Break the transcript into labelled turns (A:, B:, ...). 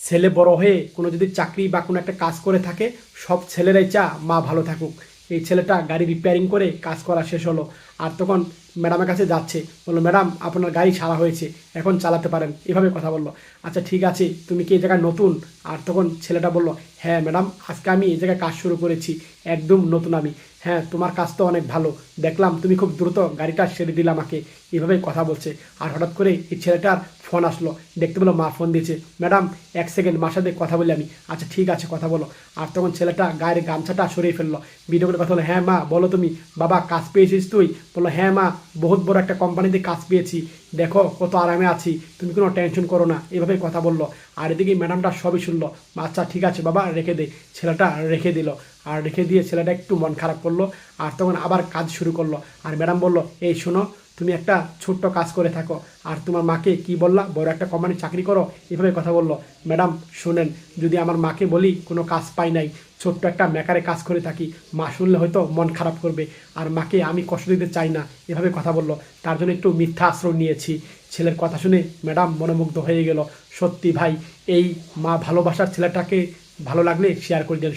A: ছেলে বড় হয়ে কোনো যদি চাকরি বা কোনো একটা কাজ করে থাকে, সব ছেলেরাই চা মা ভালো থাকুক। এই ছেলেটা গাড়ি রিপেয়ারিং করে কাজ করা শেষ হলো, আর তখন ম্যাডামের কাছে যাচ্ছে, বললো ম্যাডাম আপনার গাড়ি সারা হয়েছে, এখন চালাতে পারেন, এভাবে কথা বললো। আচ্ছা ঠিক আছে, তুমি কি এই জায়গায় নতুন? আর তখন ছেলেটা বলল, হ্যাঁ ম্যাডাম, আজকে আমি এই জায়গায় কাজ শুরু করেছি, একদম নতুন আমি। হ্যাঁ তোমার কাজ তো অনেক ভালো, দেখলাম তুমি খুব দ্রুত গাড়িটা সেরে দিলে আমাকে, এভাবেই কথা বলছে। আর হঠাৎ করে এই ছেলেটার ফোন আসলো, দেখতে পেলো মা ফোন দিয়েছে। ম্যাডাম এক সেকেন্ড, মার সাথে কথা বলি আমি। আচ্ছা ঠিক আছে, কথা বলো। আর তখন ছেলেটা গায়ের গামছাটা সরিয়ে ফেললো, ভিডিও করে কথা বলো, হ্যাঁ মা বলো তুমি। বাবা কাজ পেয়েছিস তুই? বললো হ্যাঁ মা, বহুত বড় একটা কোম্পানিতে কাজ পেয়েছি, দেখো কত আরামে আছি, তুমি কোনো টেনশন করো না, এভাবেই কথা বললো। আর এদিকে ম্যাডামটা সবই শুনলো। আচ্ছা ঠিক আছে বাবা, রেখে দে। ছেলেটা রেখে দিল। আর রেখে দিয়ে ছেলেটা একটু মন খারাপ করলো, আর তখন আবার কাজ শুরু করলো। আর ম্যাডাম বললো, এই শোনো, তুমি একটা ছোট্ট কাজ করে থাকো, আর তোমার মাকে কি বললা, বড় একটা কোম্পানি চাকরি করো, এভাবে কথা বললো। ম্যাডাম শোনেন, যদি আমার মাকে বলি কোনো কাজ পাই নাই, ছোট্ট একটা মেকারে কাজ করে থাকি, মা শুনলে হয়তো মন খারাপ করবে, আর মাকে আমি কষ্ট দিতে চাই না, এভাবে কথা বললো। তার জন্য একটু মিথ্যা আশ্রয় নিয়েছি। ছেলের কথা শুনে ম্যাডাম মনোমুগ্ধ হয়ে গেল। সত্যি ভাই, এই মা ভালোবাসার ছেলেটাকে ভালো লাগলে শেয়ার করে দেন।